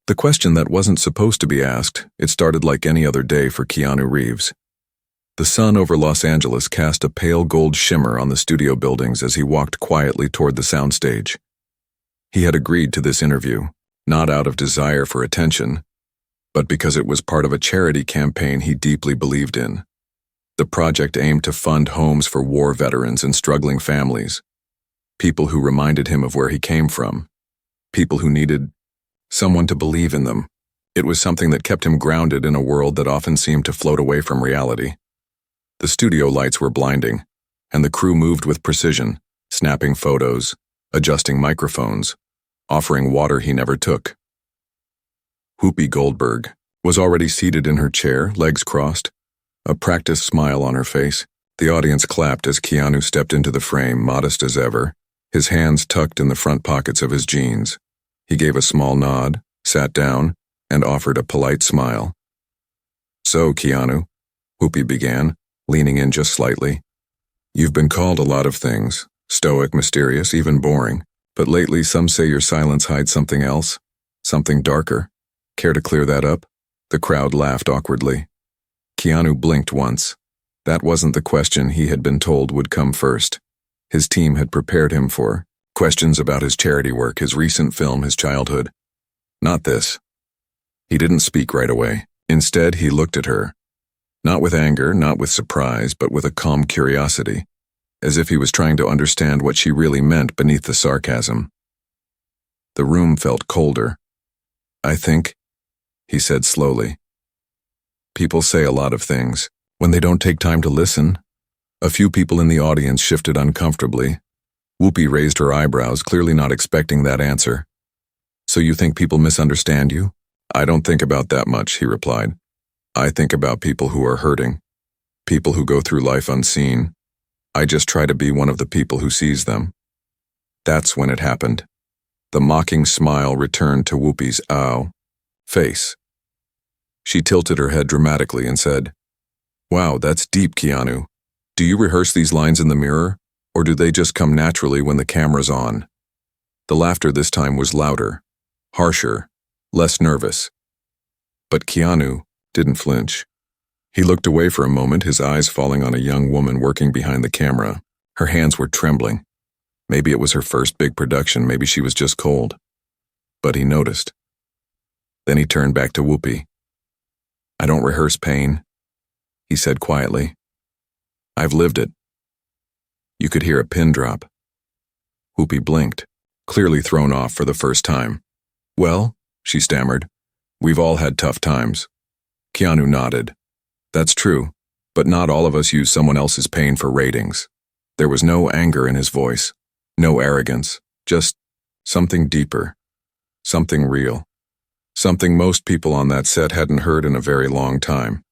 The question that wasn't supposed to be asked, it started like any other day for Keanu Reeves. The sun over Los Angeles cast a pale gold shimmer on the studio buildings as he walked quietly toward the soundstage. He had agreed to this interview, not out of desire for attention, but because it was part of a charity campaign he deeply believed in. The project aimed to fund homes for war veterans and struggling families, people who reminded him of where he came from, people who needed someone to believe in them. It was something that kept him grounded in a world that often seemed to float away from reality. The studio lights were blinding, and the crew moved with precision, snapping photos, adjusting microphones, offering water he never took. Whoopi Goldberg was already seated in her chair, legs crossed, a practiced smile on her face. The audience clapped as Keanu stepped into the frame, modest as ever, his hands tucked in the front pockets of his jeans. He gave a small nod, sat down, and offered a polite smile. "So, Keanu," Whoopi began, leaning in just slightly, "you've been called a lot of things, stoic, mysterious, even boring, but lately some say your silence hides something else, something darker. Care to clear that up?" The crowd laughed awkwardly. Keanu blinked once. That wasn't the question he had been told would come first. His team had prepared him for questions about his charity work, his recent film, his childhood. Not this. He didn't speak right away. Instead, he looked at her. Not with anger, not with surprise, but with a calm curiosity, as if he was trying to understand what she really meant beneath the sarcasm. The room felt colder. "I think," he said slowly. "People say a lot of things. When they don't take time to listen." A few people in the audience shifted uncomfortably. Whoopi raised her eyebrows, clearly not expecting that answer. "So you think people misunderstand you?" "I don't think about that much," he replied. "I think about people who are hurting, people who go through life unseen. I just try to be one of the people who sees them." That's when it happened. The mocking smile returned to Whoopi's face. She tilted her head dramatically and said, "Wow, that's deep, Keanu. Do you rehearse these lines in the mirror, or do they just come naturally when the camera's on?" The laughter this time was louder, harsher, less nervous. But Keanu didn't flinch. He looked away for a moment, his eyes falling on a young woman working behind the camera. Her hands were trembling. Maybe it was her first big production, maybe she was just cold. But he noticed. Then he turned back to Whoopi. "I don't rehearse pain," he said quietly. "I've lived it." You could hear a pin drop. Whoopi blinked, clearly thrown off for the first time. "Well," she stammered, "we've all had tough times." Keanu nodded. "That's true, but not all of us use someone else's pain for ratings." There was no anger in his voice, no arrogance, just something deeper, something real, something most people on that set hadn't heard in a very long time.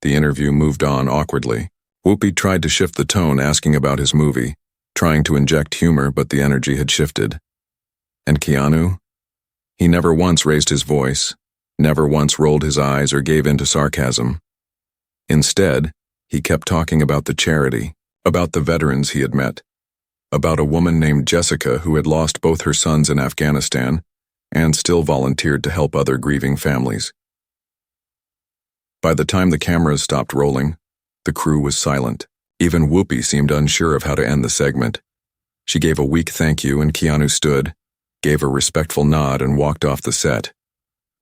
The interview moved on awkwardly. Whoopi tried to shift the tone, asking about his movie, trying to inject humor, but the energy had shifted. And Keanu? He never once raised his voice, never once rolled his eyes or gave in to sarcasm. Instead, he kept talking about the charity, about the veterans he had met, about a woman named Jessica who had lost both her sons in Afghanistan and still volunteered to help other grieving families. By the time the cameras stopped rolling, the crew was silent. Even Whoopi seemed unsure of how to end the segment. She gave a weak thank you and Keanu stood, gave a respectful nod and walked off the set.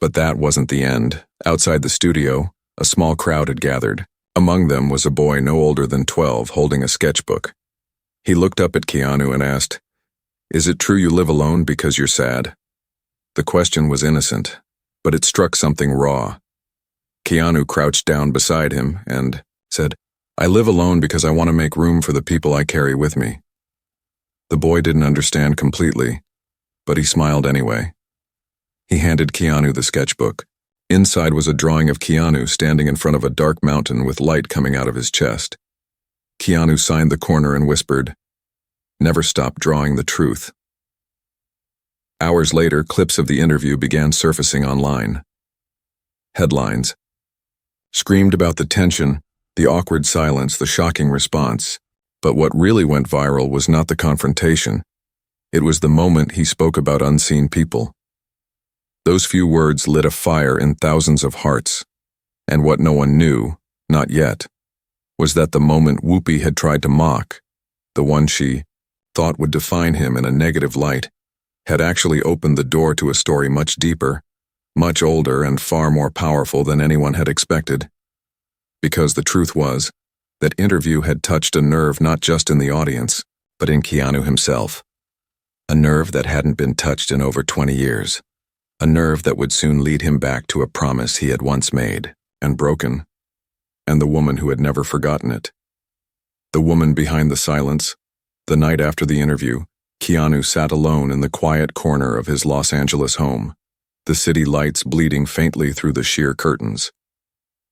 But that wasn't the end. Outside the studio, a small crowd had gathered. Among them was a boy no older than 12 holding a sketchbook. He looked up at Keanu and asked, "Is it true you live alone because you're sad?" The question was innocent, but it struck something raw. Keanu crouched down beside him and said, "I live alone because I want to make room for the people I carry with me." The boy didn't understand completely, but he smiled anyway. He handed Keanu the sketchbook. Inside was a drawing of Keanu standing in front of a dark mountain with light coming out of his chest. Keanu signed the corner and whispered, "Never stop drawing the truth." Hours later, clips of the interview began surfacing online. Headlines screamed about the tension, the awkward silence, the shocking response. But what really went viral was not the confrontation. It was the moment he spoke about unseen people. Those few words lit a fire in thousands of hearts. And what no one knew, not yet, was that the moment Whoopi had tried to mock, the one she thought would define him in a negative light, had actually opened the door to a story much deeper, much older, and far more powerful than anyone had expected. Because the truth was, that interview had touched a nerve not just in the audience, but in Keanu himself. A nerve that hadn't been touched in over 20 years. A nerve that would soon lead him back to a promise he had once made, and broken, and the woman who had never forgotten it. The woman behind the silence. The night after the interview, Keanu sat alone in the quiet corner of his Los Angeles home, the city lights bleeding faintly through the sheer curtains.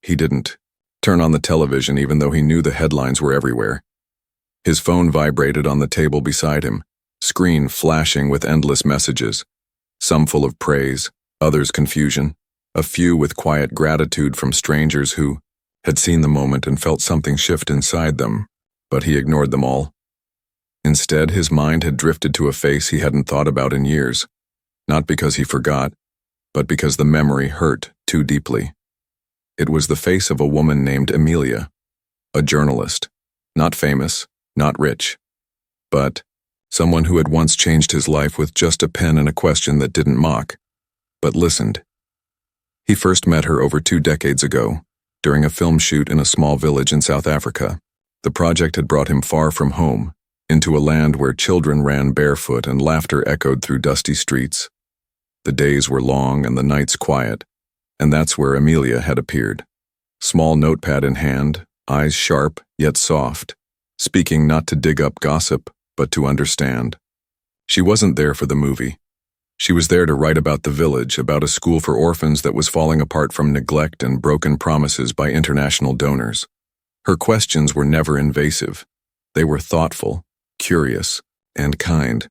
He didn't turn on the television even though he knew the headlines were everywhere. His phone vibrated on the table beside him, screen flashing with endless messages, some full of praise, others confusion, a few with quiet gratitude from strangers who had seen the moment and felt something shift inside them, but he ignored them all. Instead, his mind had drifted to a face he hadn't thought about in years, not because he forgot, but because the memory hurt too deeply. It was the face of a woman named Amelia, a journalist, not famous, not rich, but someone who had once changed his life with just a pen and a question that didn't mock, but listened. He first met her over 2 decades ago, during a film shoot in a small village in South Africa. The project had brought him far from home, into a land where children ran barefoot and laughter echoed through dusty streets. The days were long and the nights quiet, and that's where Amelia had appeared. Small notepad in hand, eyes sharp yet soft, speaking not to dig up gossip, but to understand. She wasn't there for the movie. She was there to write about the village, about a school for orphans that was falling apart from neglect and broken promises by international donors. Her questions were never invasive. They were thoughtful, curious, and kind.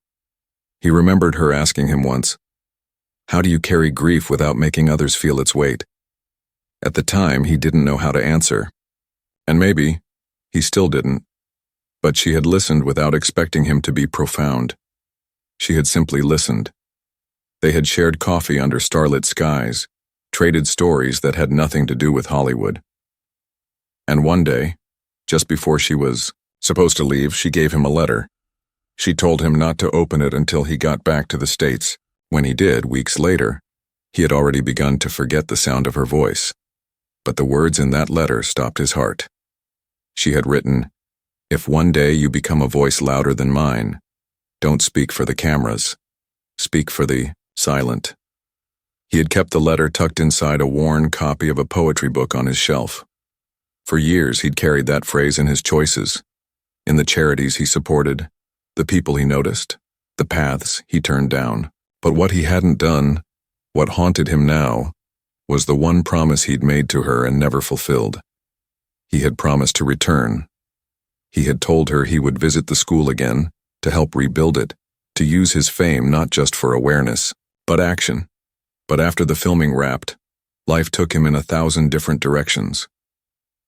He remembered her asking him once, "How do you carry grief without making others feel its weight?" At the time, he didn't know how to answer. And maybe he still didn't. But she had listened without expecting him to be profound. She had simply listened. They had shared coffee under starlit skies, traded stories that had nothing to do with Hollywood. And one day, just before she was supposed to leave, she gave him a letter. She told him not to open it until he got back to the States. When he did, weeks later, he had already begun to forget the sound of her voice. But the words in that letter stopped his heart. She had written, "If one day you become a voice louder than mine, don't speak for the cameras. Speak for the silent." He had kept the letter tucked inside a worn copy of a poetry book on his shelf. For years, he'd carried that phrase in his choices, in the charities he supported, the people he noticed, the paths he turned down. But what he hadn't done, what haunted him now, was the one promise he'd made to her and never fulfilled. He had promised to return. He had told her he would visit the school again, to help rebuild it, to use his fame not just for awareness, but action. But after the filming wrapped, life took him in 1,000 different directions.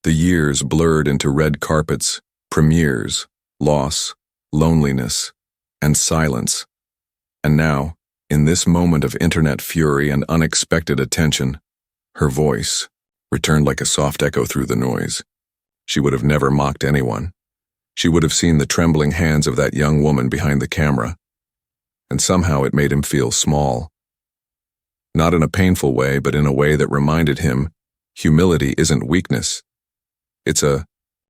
The years blurred into red carpets, premieres, loss, loneliness, and silence. And now, in this moment of internet fury and unexpected attention, her voice returned like a soft echo through the noise. She would have never mocked anyone. She would have seen the trembling hands of that young woman behind the camera. And somehow it made him feel small. Not in a painful way, but in a way that reminded him, humility isn't weakness. It's a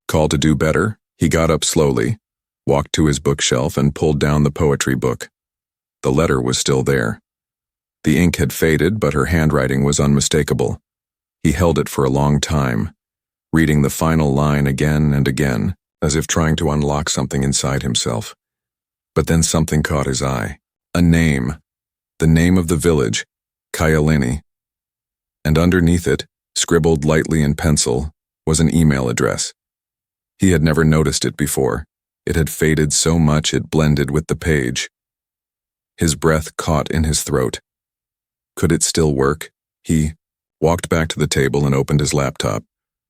call to do better. He got up slowly, walked to his bookshelf, and pulled down the poetry book. The letter was still there. The ink had faded, but her handwriting was unmistakable. He held it for a long time, reading the final line again and again, as if trying to unlock something inside himself. But then something caught his eye. A name. The name of the village, Kyaleni. And underneath it, scribbled lightly in pencil, was an email address. He had never noticed it before. It had faded so much it blended with the page. His breath caught in his throat. Could it still work? He walked back to the table and opened his laptop.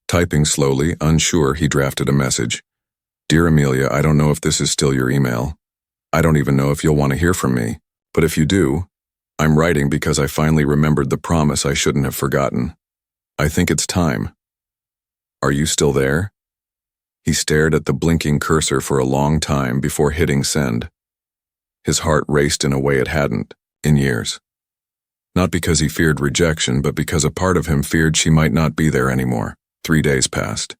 Typing slowly, unsure, he drafted a message. "Dear Amelia, I don't know if this is still your email. I don't even know if you'll want to hear from me. But if you do, I'm writing because I finally remembered the promise I shouldn't have forgotten. I think it's time. Are you still there? He stared at the blinking cursor for a long time before hitting send. His heart raced in a way it hadn't in years. Not because he feared rejection, but because a part of him feared she might not be there anymore. 3 days passed.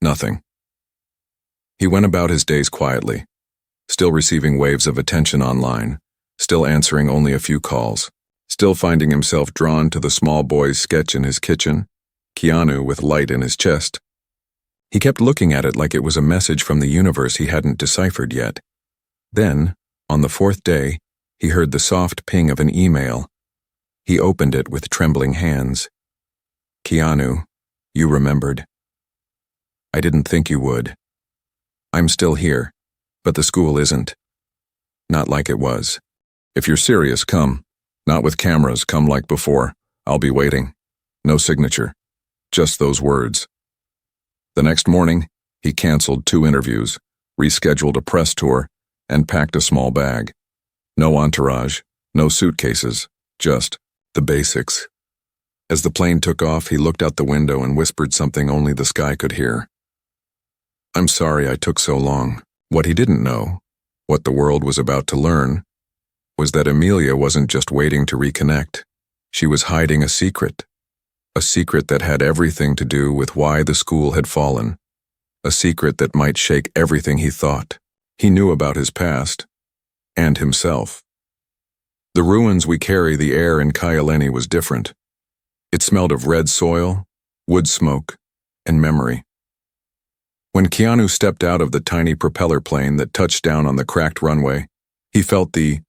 Nothing. He went about his days quietly, still receiving waves of attention online, still answering only a few calls, still finding himself drawn to the small boy's sketch in his kitchen, Keanu with light in his chest. He kept looking at it like it was a message from the universe he hadn't deciphered yet. Then, on the 4th day, he heard the soft ping of an email. He opened it with trembling hands. Keanu, you remembered. I didn't think you would. I'm still here, but the school isn't. Not like it was. If you're serious, come. Not with cameras, come like before. I'll be waiting. No signature. Just those words. The next morning, he canceled 2 interviews, rescheduled a press tour, and packed a small bag. No entourage, no suitcases, just the basics. As the plane took off, he looked out the window and whispered something only the sky could hear. I'm sorry I took so long. What he didn't know, what the world was about to learn, was that Amelia wasn't just waiting to reconnect. She was hiding a secret that had everything to do with why the school had fallen, a secret that might shake everything he thought. He knew about his past, and himself. The ruins we carry, the air in Kyaleni was different. It smelled of red soil, wood smoke, and memory. When Keanu stepped out of the tiny propeller plane that touched down on the cracked runway, he felt the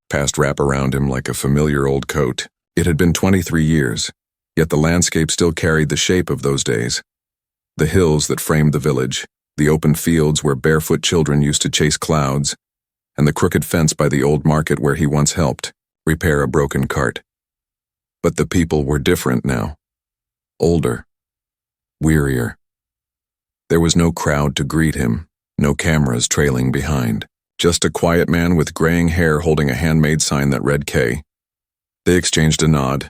past wrap around him like a familiar old coat. It had been 23 years, yet the landscape still carried the shape of those days. The hills that framed the village, the open fields where barefoot children used to chase clouds, and the crooked fence by the old market where he once helped repair a broken cart. But the people were different now. Older. Wearier. There was no crowd to greet him, no cameras trailing behind. Just a quiet man with graying hair holding a handmade sign that read K. They exchanged a nod,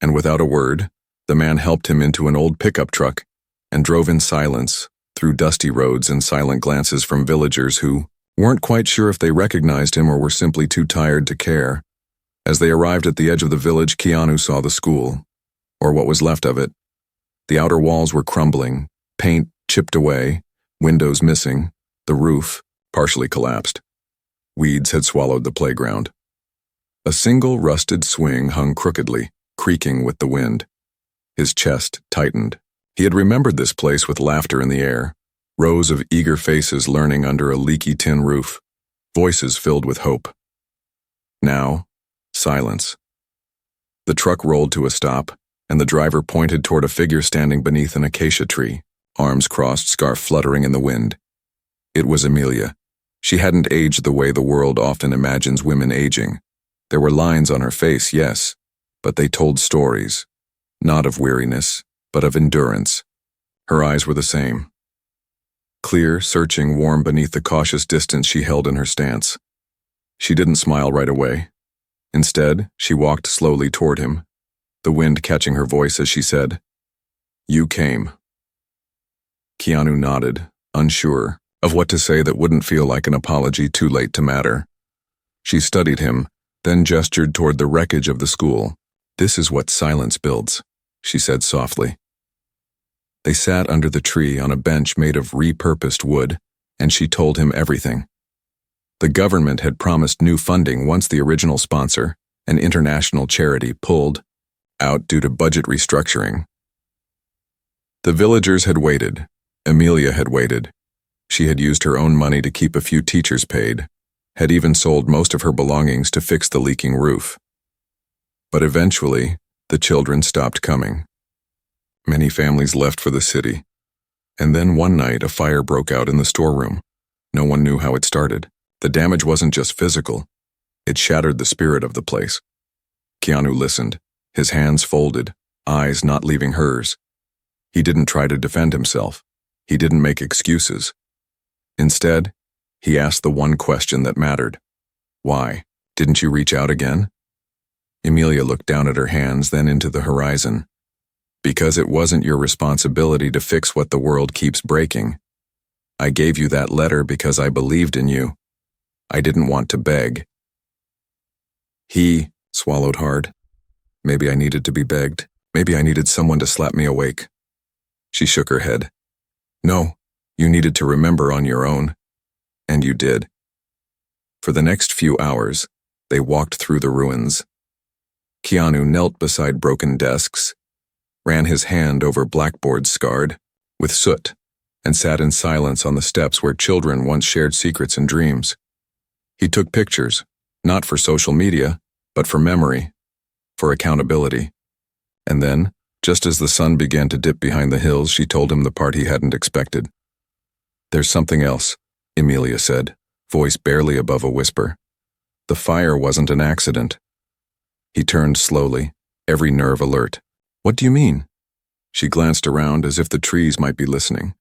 and without a word, the man helped him into an old pickup truck and drove in silence through dusty roads and silent glances from villagers who weren't quite sure if they recognized him or were simply too tired to care. As they arrived at the edge of the village, Keanu saw the school, or what was left of it. The outer walls were crumbling, paint chipped away, windows missing, the roof partially collapsed. Weeds had swallowed the playground. A single rusted swing hung crookedly, creaking with the wind. His chest tightened. He had remembered this place with laughter in the air, rows of eager faces learning under a leaky tin roof, voices filled with hope. Now, silence. The truck rolled to a stop, and the driver pointed toward a figure standing beneath an acacia tree, arms crossed, scarf fluttering in the wind. It was Amelia. She hadn't aged the way the world often imagines women aging. There were lines on her face, yes, but they told stories, not of weariness, but of endurance. Her eyes were the same. Clear, searching, warm beneath the cautious distance she held in her stance. She didn't smile right away. Instead, she walked slowly toward him, the wind catching her voice as she said, "You came." Keanu nodded, unsure of what to say that wouldn't feel like an apology too late to matter. She studied him, then gestured toward the wreckage of the school. "This is what silence builds," she said softly. They sat under the tree on a bench made of repurposed wood, and she told him everything. The government had promised new funding once the original sponsor, an international charity, pulled out due to budget restructuring. The villagers had waited. Amelia had waited. She had used her own money to keep a few teachers paid, had even sold most of her belongings to fix the leaking roof. But eventually, the children stopped coming. Many families left for the city. And then one night, a fire broke out in the storeroom. No one knew how it started. The damage wasn't just physical. It shattered the spirit of the place. Keanu listened, his hands folded, eyes not leaving hers. He didn't try to defend himself. He didn't make excuses. Instead, he asked the one question that mattered. Why? Didn't you reach out again? Emilia looked down at her hands, then into the horizon. Because it wasn't your responsibility to fix what the world keeps breaking. I gave you that letter because I believed in you. I didn't want to beg. He swallowed hard. Maybe I needed to be begged. Maybe I needed someone to slap me awake. She shook her head. No, you needed to remember on your own. And you did. For the next few hours, they walked through the ruins. Keanu knelt beside broken desks, ran his hand over blackboards scarred with soot, and sat in silence on the steps where children once shared secrets and dreams. He took pictures, not for social media, but for memory, for accountability. And then, just as the sun began to dip behind the hills, she told him the part he hadn't expected. There's something else, Emilia said, voice barely above a whisper. The fire wasn't an accident. He turned slowly, every nerve alert. What do you mean? She glanced around as if the trees might be listening.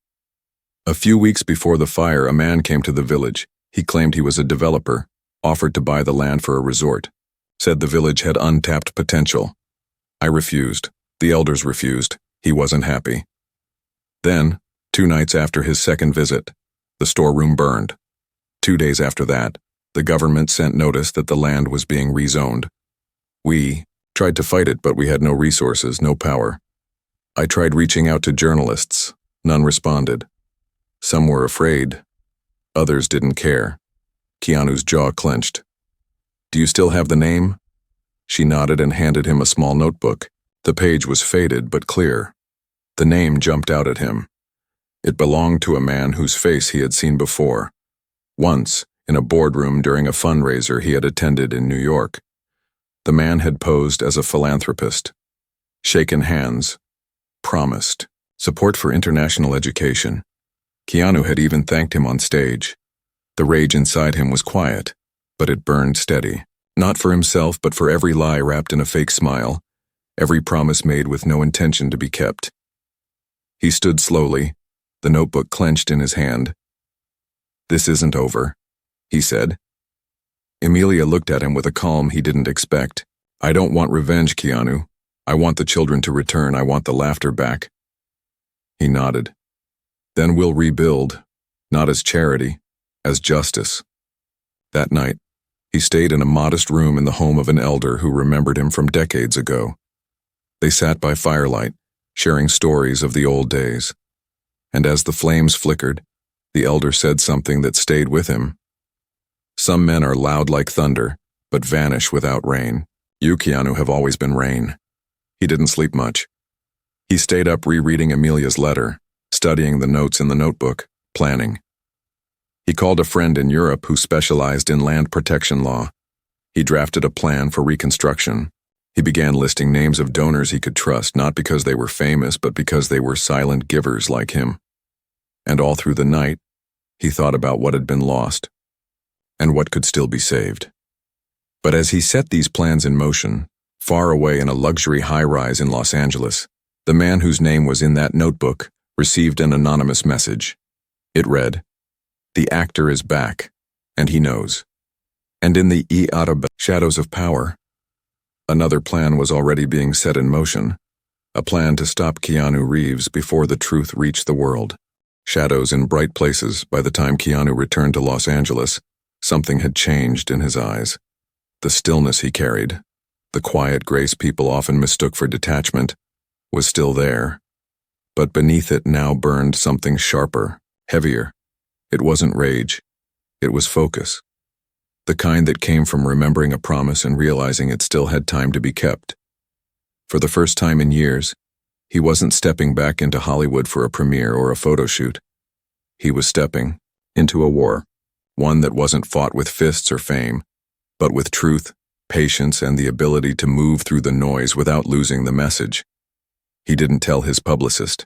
A few weeks before the fire, a man came to the village. He claimed he was a developer, offered to buy the land for a resort, said the village had untapped potential. I refused. The elders refused. He wasn't happy. Then, 2 nights after his second visit, the storeroom burned. 2 days after that, the government sent notice that the land was being rezoned. We tried to fight it, but we had no resources, no power. I tried reaching out to journalists. None responded. Some were afraid. Others didn't care. Keanu's jaw clenched. Do you still have the name? She nodded and handed him a small notebook. The page was faded but clear. The name jumped out at him. It belonged to a man whose face he had seen before. Once, in a boardroom during a fundraiser he had attended in New York. The man had posed as a philanthropist, shaken hands, promised support for international education. Keanu had even thanked him on stage. The rage inside him was quiet, but it burned steady, not for himself but for every lie wrapped in a fake smile, every promise made with no intention to be kept. He stood slowly, the notebook clenched in his hand. This isn't over, he said. Emilia looked at him with a calm he didn't expect. I don't want revenge, Keanu. I want the children to return. I want the laughter back. He nodded. Then we'll rebuild, not as charity, as justice. That night, he stayed in a modest room in the home of an elder who remembered him from decades ago. They sat by firelight, sharing stories of the old days. And as the flames flickered, the elder said something that stayed with him. Some men are loud like thunder, but vanish without rain. You, Keanu, have always been rain. He didn't sleep much. He stayed up rereading Emilia's letter, studying the notes in the notebook, planning. He called a friend in Europe who specialized in land protection law. He drafted a plan for reconstruction. He began listing names of donors he could trust, not because they were famous, but because they were silent givers like him. And all through the night, he thought about what had been lost and what could still be saved. But as he set these plans in motion, far away in a luxury high-rise in Los Angeles, the man whose name was in that notebook received an anonymous message. It read, "The actor is back, and he knows." And in the shadows of power, another plan was already being set in motion, a plan to stop Keanu Reeves before the truth reached the world. Shadows in bright places. By the time Keanu returned to Los Angeles, something had changed in his eyes. The stillness he carried, the quiet grace people often mistook for detachment, was still there. But beneath it now burned something sharper, heavier. It wasn't rage. It was focus. The kind that came from remembering a promise and realizing it still had time to be kept. For the first time in years, he wasn't stepping back into Hollywood for a premiere or a photo shoot. He was stepping into a war, one that wasn't fought with fists or fame, but with truth, patience, and the ability to move through the noise without losing the message. He didn't tell his publicist,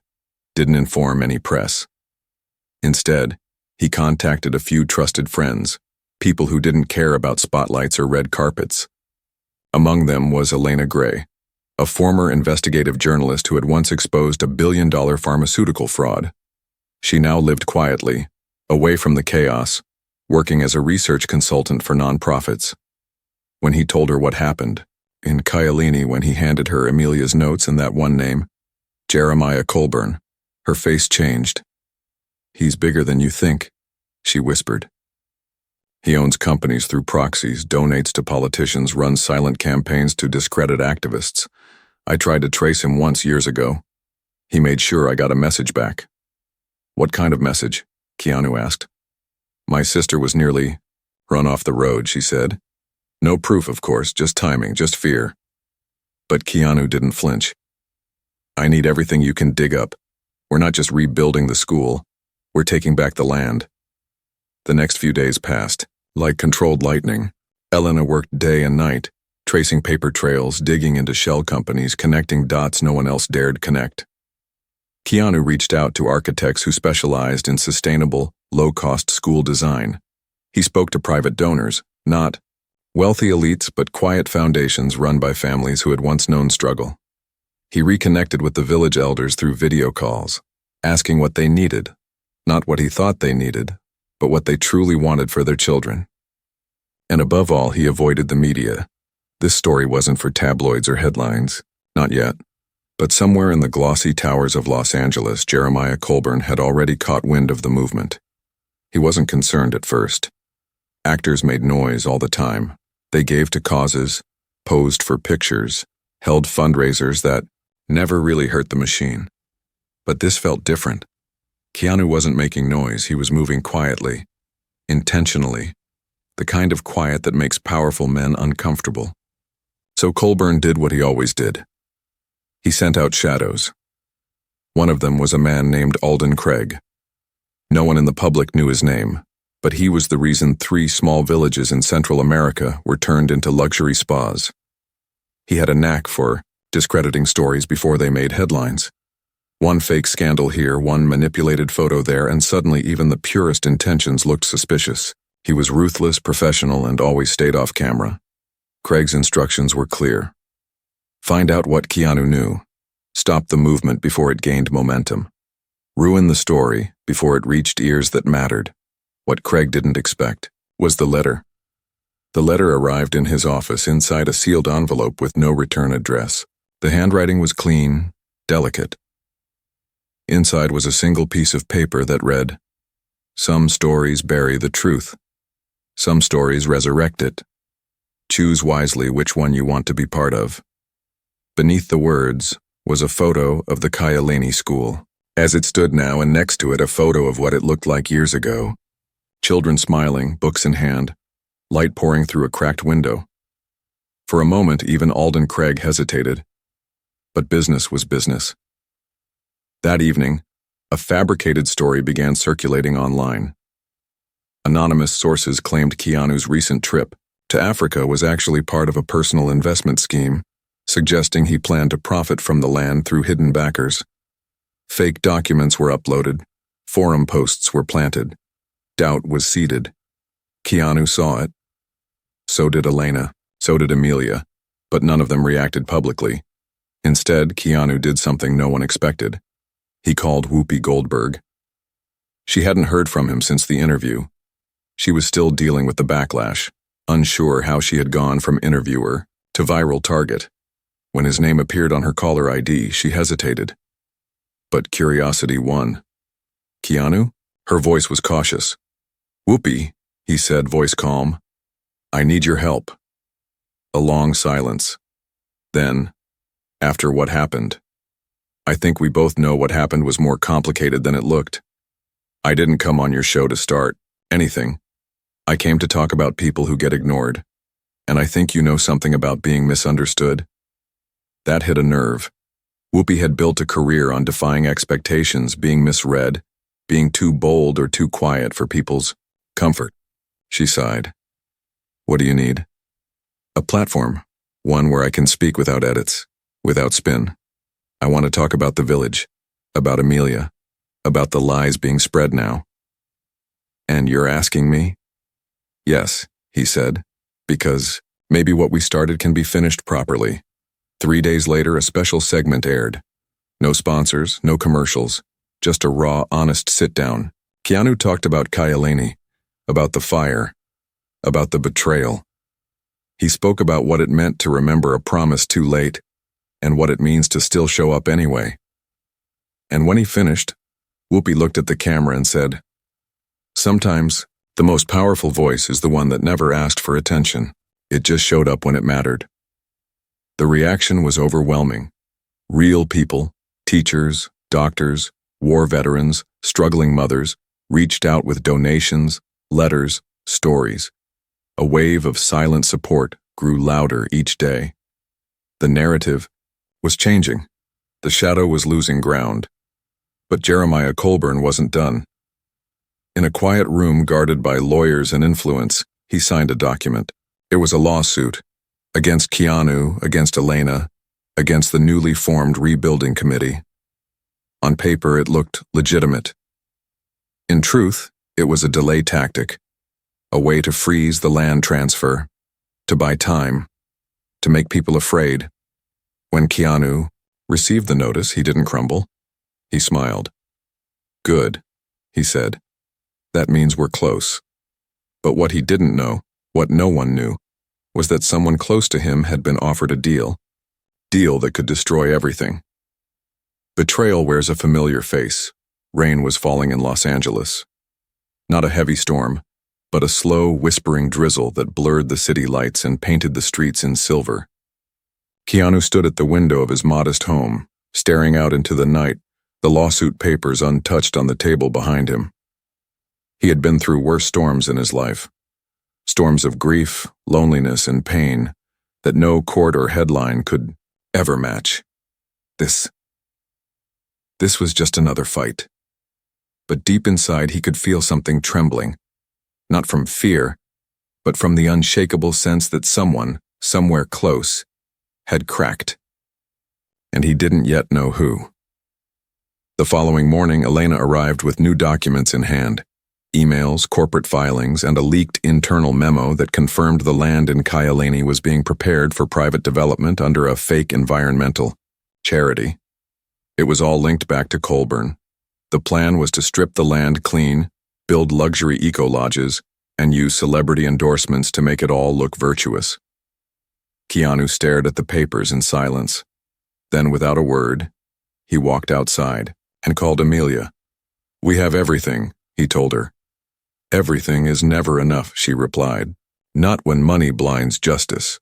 didn't inform any press. Instead, he contacted a few trusted friends, people who didn't care about spotlights or red carpets. Among them was Elena Gray, a former investigative journalist who had once exposed a billion-dollar pharmaceutical fraud. She now lived quietly, away from the chaos, working as a research consultant for nonprofits. When he told her what happened, in Kyalini when he handed her Amelia's notes and that one name, Jeremiah Colburn. Her face changed. "He's bigger than you think," she whispered. "He owns companies through proxies, donates to politicians, runs silent campaigns to discredit activists. I tried to trace him once years ago. He made sure I got a message back." "What kind of message?" Keanu asked. "My sister was nearly run off the road," she said. "No proof, of course, just timing, just fear." But Keanu didn't flinch. "I need everything you can dig up. We're not just rebuilding the school. We're taking back the land." The next few days passed, like controlled lightning. Elena worked day and night, tracing paper trails, digging into shell companies, connecting dots no one else dared connect. Keanu reached out to architects who specialized in sustainable, low-cost school design. He spoke to private donors, not wealthy elites but quiet foundations run by families who had once known struggle. He reconnected with the village elders through video calls, asking what they needed, not what he thought they needed, but what they truly wanted for their children. And above all, he avoided the media. This story wasn't for tabloids or headlines, not yet. But somewhere in the glossy towers of Los Angeles, Jeremiah Colburn had already caught wind of the movement. He wasn't concerned at first. Actors made noise all the time. They gave to causes, posed for pictures, held fundraisers that never really hurt the machine. But this felt different. Keanu wasn't making noise, he was moving quietly, intentionally, the kind of quiet that makes powerful men uncomfortable. So Colburn did what he always did. He sent out shadows. One of them was a man named Alden Craig. No one in the public knew his name, but he was the reason 3 small villages in Central America were turned into luxury spas. He had a knack for discrediting stories before they made headlines. One fake scandal here, one manipulated photo there, and suddenly even the purest intentions looked suspicious. He was ruthless, professional, and always stayed off camera. Craig's instructions were clear. Find out what Keanu knew. Stop the movement before it gained momentum. Ruin the story before it reached ears that mattered. What Craig didn't expect was the letter. The letter arrived in his office inside a sealed envelope with no return address. The handwriting was clean, delicate. Inside was a single piece of paper that read, "Some stories bury the truth. Some stories resurrect it. Choose wisely which one you want to be part of." Beneath the words was a photo of the Kyalini school, as it stood now, and next to it a photo of what it looked like years ago. Children smiling, books in hand, light pouring through a cracked window. For a moment, even Alden Craig hesitated. But business was business. That evening, a fabricated story began circulating online. Anonymous sources claimed Keanu's recent trip to Africa was actually part of a personal investment scheme, suggesting he planned to profit from the land through hidden backers. Fake documents were uploaded, forum posts were planted, doubt was seeded. Keanu saw it. So did Elena, so did Amelia, but none of them reacted publicly. Instead, Keanu did something no one expected. He called Whoopi Goldberg. She hadn't heard from him since the interview. She was still dealing with the backlash, unsure how she had gone from interviewer to viral target. When his name appeared on her caller ID, she hesitated. But curiosity won. "Keanu?" Her voice was cautious. "Whoopi," he said, voice calm. "I need your help." A long silence. Then, "After what happened, I think we both know what happened was more complicated than it looked. I didn't come on your show to start anything. I came to talk about people who get ignored. And I think you know something about being misunderstood." That hit a nerve. Whoopi had built a career on defying expectations, being misread, being too bold or too quiet for people's comfort. She sighed. "What do you need?" "A platform, one where I can speak without edits, without spin. I want to talk about the village, about Amelia, about the lies being spread now." "And you're asking me?" "Yes," he said, "because maybe what we started can be finished properly." 3 days later, a special segment aired. No sponsors, no commercials, just a raw, honest sit-down. Keanu talked about Kyalini, about the fire, about the betrayal. He spoke about what it meant to remember a promise too late, and what it means to still show up anyway. And when he finished, Whoopi looked at the camera and said, "Sometimes, the most powerful voice is the one that never asked for attention. It just showed up when it mattered." The reaction was overwhelming. Real people, teachers, doctors, war veterans, struggling mothers, reached out with donations, letters, stories. A wave of silent support grew louder each day. The narrative was changing. The shadow was losing ground. But Jeremiah Colburn wasn't done. In a quiet room guarded by lawyers and influence, he signed a document. It was a lawsuit against Keanu, against Elena, against the newly formed rebuilding committee. On paper, it looked legitimate. In truth, it was a delay tactic, a way to freeze the land transfer, to buy time, to make people afraid. When Keanu received the notice, he didn't crumble. He smiled. "Good," he said. "That means we're close." But what he didn't know, what no one knew, was that someone close to him had been offered a deal that could destroy everything. Betrayal wears a familiar face. Rain was falling in Los Angeles. Not a heavy storm, but a slow, whispering drizzle that blurred the city lights and painted the streets in silver. Keanu stood at the window of his modest home, staring out into the night, the lawsuit papers untouched on the table behind him. He had been through worse storms in his life. Storms of grief, loneliness, and pain that no court or headline could ever match. This was just another fight. But deep inside he could feel something trembling, not from fear, but from the unshakable sense that someone, somewhere close, had cracked. And he didn't yet know who. The following morning, Elena arrived with new documents in hand. Emails, corporate filings, and a leaked internal memo that confirmed the land in Kyalani was being prepared for private development under a fake environmental charity. It was all linked back to Colburn. The plan was to strip the land clean, build luxury eco-lodges, and use celebrity endorsements to make it all look virtuous. Keanu stared at the papers in silence. Then, without a word, he walked outside and called Amelia. "We have everything," he told her. "Everything is never enough," she replied. "Not when money blinds justice."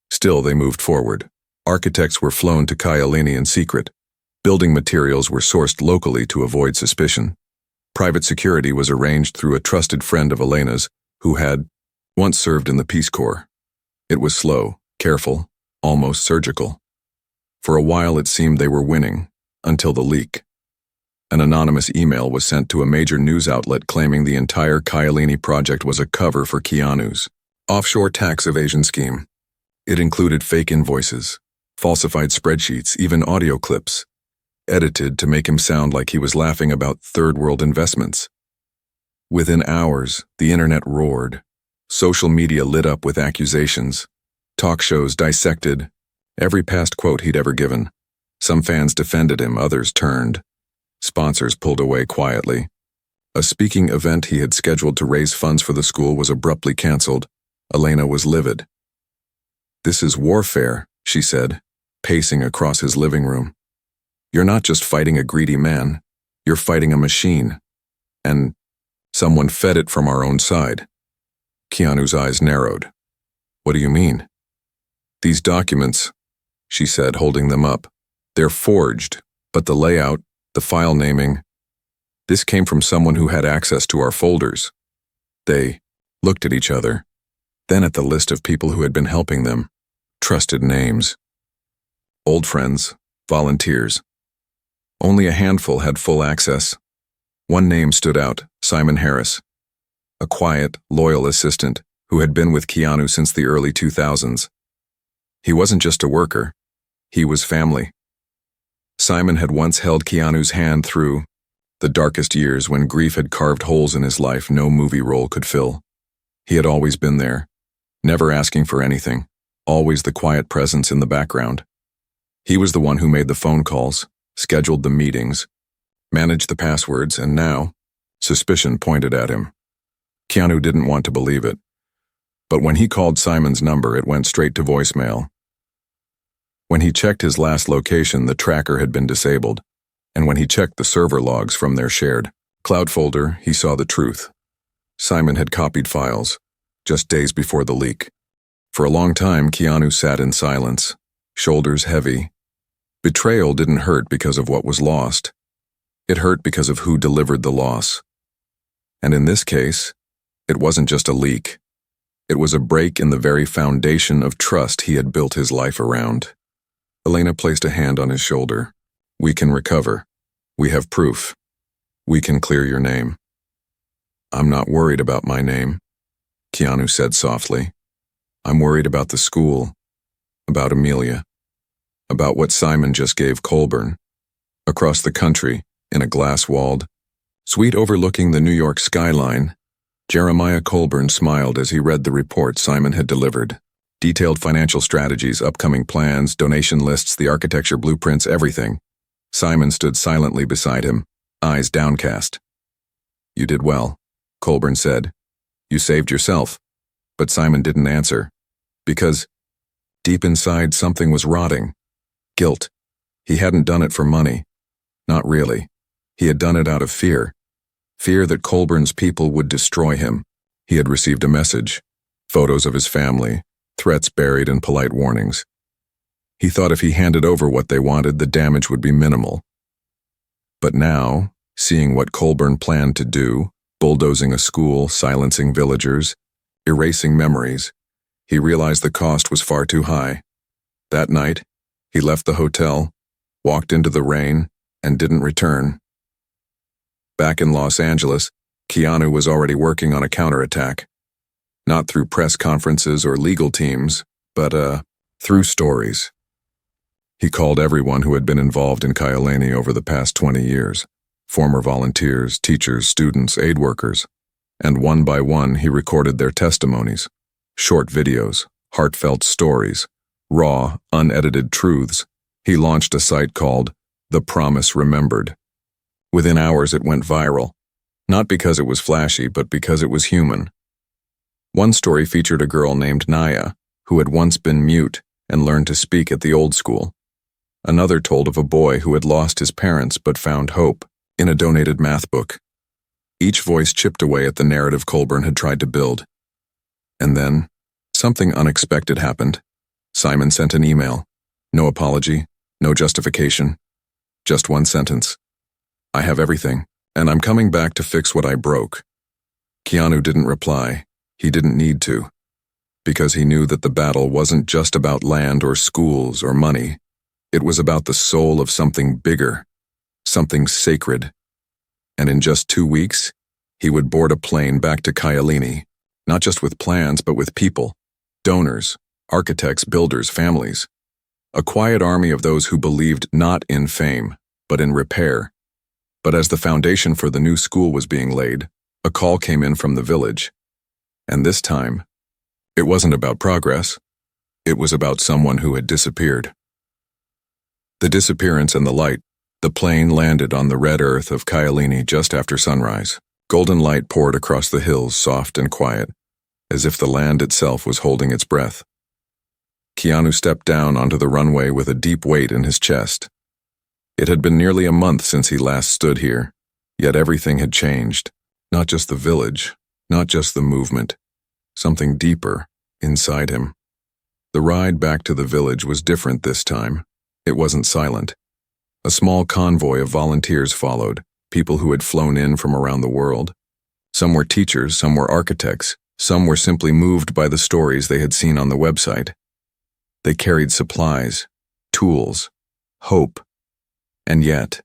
Still, they moved forward. Architects were flown to Kyalani in secret. Building materials were sourced locally to avoid suspicion. Private security was arranged through a trusted friend of Elena's who had once served in the Peace Corps. It was slow, careful, almost surgical. For a while it seemed they were winning, until the leak. An anonymous email was sent to a major news outlet claiming the entire Kyalani project was a cover for Keanu's offshore tax evasion scheme. It included fake invoices, falsified spreadsheets, even audio clips, edited to make him sound like he was laughing about third-world investments. Within hours, the internet roared. Social media lit up with accusations. Talk shows dissected every past quote he'd ever given. Some fans defended him, others turned. Sponsors pulled away quietly. A speaking event he had scheduled to raise funds for the school was abruptly canceled. Elena was livid. "This is warfare," she said, pacing across his living room. "You're not just fighting a greedy man. You're fighting a machine. And someone fed it from our own side." Keanu's eyes narrowed. "What do you mean?" "These documents," she said, holding them up. "They're forged, but the layout, the file naming, this came from someone who had access to our folders." They looked at each other, then at the list of people who had been helping them. Trusted names. Old friends, volunteers. Only a handful had full access. One name stood out, Simon Harris, a quiet, loyal assistant who had been with Keanu since the early 2000s. He wasn't just a worker, he was family. Simon had once held Keanu's hand through the darkest years when grief had carved holes in his life no movie role could fill. He had always been there, never asking for anything, always the quiet presence in the background. He was the one who made the phone calls, scheduled the meetings, managed the passwords, and now, suspicion pointed at him. Keanu didn't want to believe it. But when he called Simon's number, it went straight to voicemail. When he checked his last location, the tracker had been disabled, and when he checked the server logs from their shared cloud folder, he saw the truth. Simon had copied files, just days before the leak. For a long time, Keanu sat in silence, shoulders heavy. Betrayal didn't hurt because of what was lost. It hurt because of who delivered the loss. And in this case, it wasn't just a leak. It was a break in the very foundation of trust he had built his life around. Elena placed a hand on his shoulder. "We can recover. We have proof. We can clear your name." "I'm not worried about my name," Keanu said softly. "I'm worried about the school, about Amelia, about what Simon just gave Colburn." Across the country, in a glass-walled suite overlooking the New York skyline, Jeremiah Colburn smiled as he read the report Simon had delivered. Detailed financial strategies, upcoming plans, donation lists, the architecture blueprints, everything. Simon stood silently beside him, eyes downcast. "You did well," Colburn said. "You saved yourself." But Simon didn't answer, because deep inside something was rotting. Guilt. He hadn't done it for money. Not really. He had done it out of fear. Fear that Colburn's people would destroy him. He had received a message, photos of his family, threats buried in polite warnings. He thought if he handed over what they wanted, the damage would be minimal. But now, seeing what Colburn planned to do, bulldozing a school, silencing villagers, erasing memories, he realized the cost was far too high. That night, he left the hotel, walked into the rain, and didn't return. Back in Los Angeles, Keanu was already working on a counterattack. Not through press conferences or legal teams, but through stories. He called everyone who had been involved in Kyalani over the past 20 years, former volunteers, teachers, students, aid workers, and one by one he recorded their testimonies, short videos, heartfelt stories, raw, unedited truths. He launched a site called The Promise Remembered. Within hours it went viral, not because it was flashy, but because it was human. One story featured a girl named Naya, who had once been mute and learned to speak at the old school. Another told of a boy who had lost his parents but found hope in a donated math book. Each voice chipped away at the narrative Colburn had tried to build. And then, something unexpected happened. Simon sent an email. No apology, no justification. Just one sentence. "I have everything, and I'm coming back to fix what I broke." Keanu didn't reply. He didn't need to, because he knew that the battle wasn't just about land or schools or money. It was about the soul of something bigger, something sacred. And in just 2 weeks, he would board a plane back to Kyalani, not just with plans, but with people, donors, architects, builders, families. A quiet army of those who believed not in fame, but in repair. But as the foundation for the new school was being laid, a call came in from the village. And this time, it wasn't about progress. It was about someone who had disappeared. The disappearance and the light. The plane landed on the red earth of Kyalani just after sunrise. Golden light poured across the hills, soft and quiet, as if the land itself was holding its breath. Keanu stepped down onto the runway with a deep weight in his chest. It had been nearly a month since he last stood here, yet everything had changed. Not just the village, not just the movement, something deeper inside him. The ride back to the village was different this time. It wasn't silent. A small convoy of volunteers followed, people who had flown in from around the world. Some were teachers, some were architects, some were simply moved by the stories they had seen on the website. They carried supplies, tools, hope. And yet,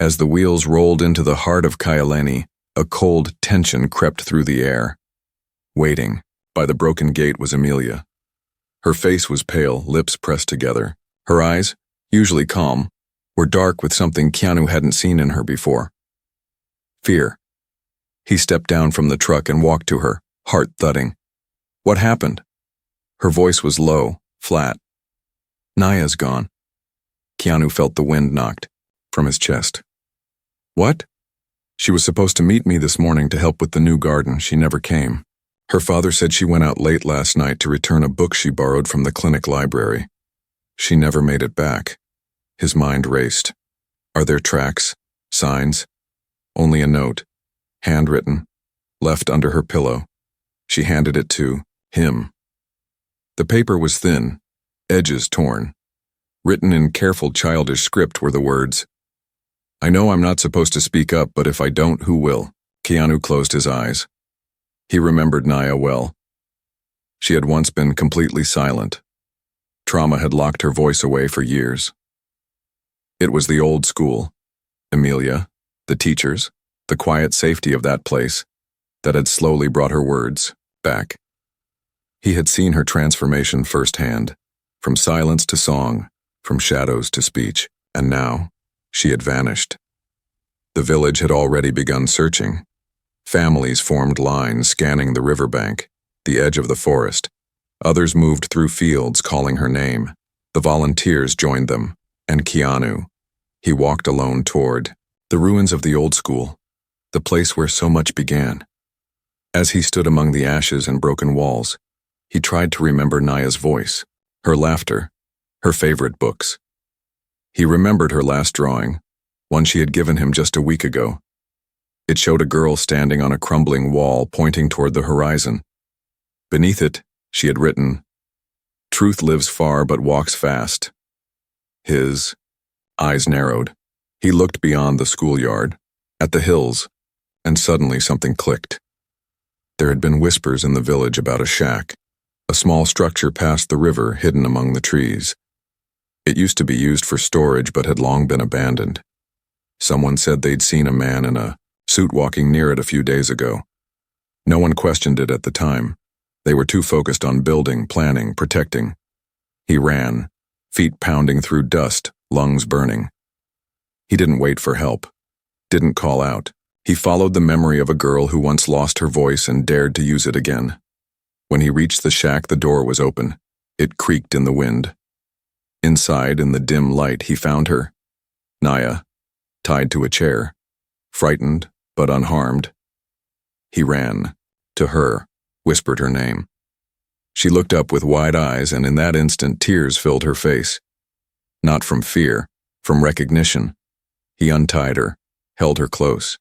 as the wheels rolled into the heart of Kyalani, a cold tension crept through the air. Waiting, by the broken gate, was Amelia. Her face was pale, lips pressed together. Her eyes, usually calm, were dark with something Keanu hadn't seen in her before. Fear. He stepped down from the truck and walked to her, heart thudding. "What happened?" Her voice was low, flat. "Naya's gone." Keanu felt the wind knocked from his chest. "What?" "She was supposed to meet me this morning to help with the new garden. She never came." Her father said she went out late last night to return a book she borrowed from the clinic library. She never made it back. His mind raced. Are there tracks? Signs? Only a note. Handwritten. Left under her pillow. She handed it to him. The paper was thin, edges torn. Written in careful childish script were the words, "I know I'm not supposed to speak up, but if I don't, who will?" Keanu closed his eyes. He remembered Naya well. She had once been completely silent. Trauma had locked her voice away for years. It was the old school, Emilia, the teachers, the quiet safety of that place, that had slowly brought her words back. He had seen her transformation firsthand, from silence to song, from shadows to speech, and now she had vanished. The village had already begun searching. Families formed lines scanning the riverbank, the edge of the forest. Others moved through fields calling her name. The volunteers joined them, and Keanu. He walked alone toward the ruins of the old school, the place where so much began. As he stood among the ashes and broken walls, he tried to remember Naya's voice, her laughter, her favorite books. He remembered her last drawing, one she had given him just a week ago. It showed a girl standing on a crumbling wall pointing toward the horizon. Beneath it, she had written, "Truth lives far but walks fast." His eyes narrowed. He looked beyond the schoolyard, at the hills, and suddenly something clicked. There had been whispers in the village about a shack, a small structure past the river hidden among the trees. It used to be used for storage but had long been abandoned. Someone said they'd seen a man in a suit walking near it a few days ago. No one questioned it at the time. They were too focused on building, planning, protecting. He ran, feet pounding through dust, lungs burning. He didn't wait for help, didn't call out. He followed the memory of a girl who once lost her voice and dared to use it again. When he reached the shack, the door was open. It creaked in the wind. Inside, in the dim light, he found her, Naya, tied to a chair, frightened but unharmed. He ran to her, whispered her name. She looked up with wide eyes, and in that instant tears filled her face. Not from fear, from recognition. He untied her, held her close.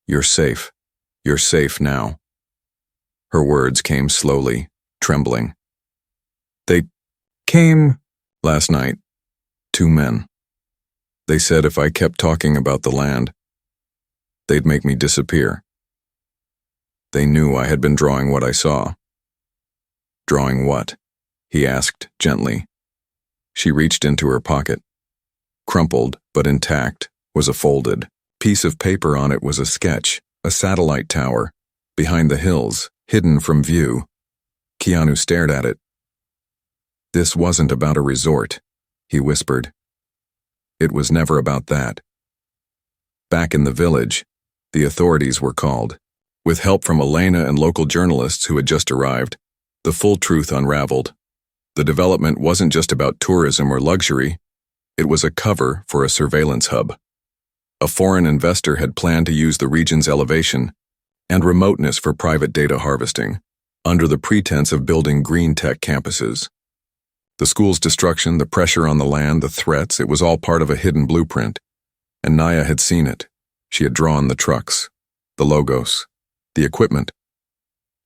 "You're safe. You're safe now." Her words came slowly, trembling. "They came last night. 2 men. They said if I kept talking about the land, they'd make me disappear. They knew I had been drawing what I saw." "Drawing what?" he asked gently. She reached into her pocket. Crumpled, but intact, was a folded piece of paper. On it was a sketch, a satellite tower, behind the hills, hidden from view. Keanu stared at it. "This wasn't about a resort," he whispered. "It was never about that." Back in the village, the authorities were called. With help from Elena and local journalists who had just arrived, the full truth unraveled. The development wasn't just about tourism or luxury. It was a cover for a surveillance hub. A foreign investor had planned to use the region's elevation and remoteness for private data harvesting, under the pretense of building green tech campuses. The school's destruction, the pressure on the land, the threats, it was all part of a hidden blueprint. And Naya had seen it. She had drawn the trucks, the logos, the equipment.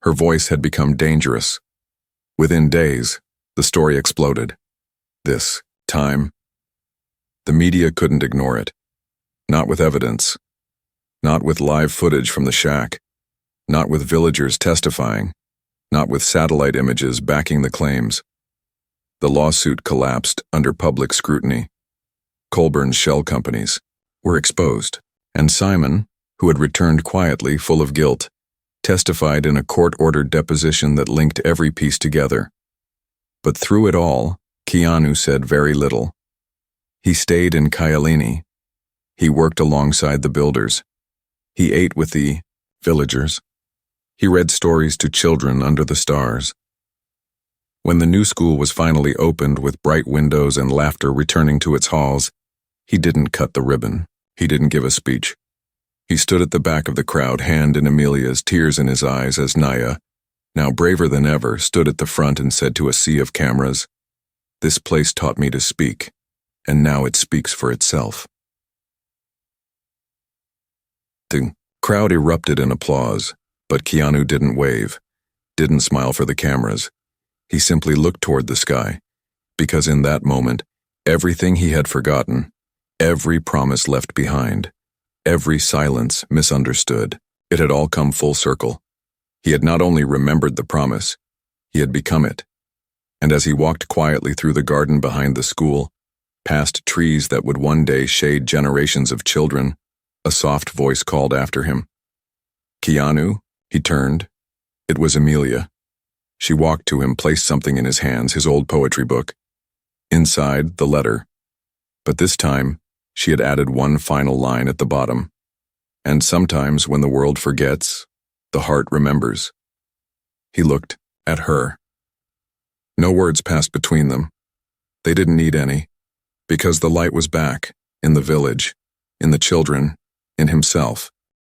Her voice had become dangerous. Within days, the story exploded. This time, the media couldn't ignore it. Not with evidence. Not with live footage from the shack. Not with villagers testifying. Not with satellite images backing the claims. The lawsuit collapsed under public scrutiny. Colburn's shell companies were exposed, and Simon, who had returned quietly, full of guilt, testified in a court-ordered deposition that linked every piece together. But through it all, Keanu said very little. He stayed in Kyalini. He worked alongside the builders. He ate with the villagers. He read stories to children under the stars. When the new school was finally opened with bright windows and laughter returning to its halls, he didn't cut the ribbon. He didn't give a speech. He stood at the back of the crowd, hand in Emilia's, tears in his eyes, as Naya, now braver than ever, stood at the front and said to a sea of cameras, "This place taught me to speak, and now it speaks for itself." The crowd erupted in applause, but Keanu didn't wave, didn't smile for the cameras. He simply looked toward the sky, because in that moment, everything he had forgotten, every promise left behind, every silence misunderstood, it had all come full circle. He had not only remembered the promise, he had become it. And as he walked quietly through the garden behind the school, past trees that would one day shade generations of children, a soft voice called after him. "Keanu?" He turned. It was Amelia. She walked to him, placed something in his hands, his old poetry book. Inside, the letter. But this time, she had added one final line at the bottom. "And sometimes when the world forgets, the heart remembers." He looked at her. No words passed between them. They didn't need any, because the light was back, in the village, in the children, in himself.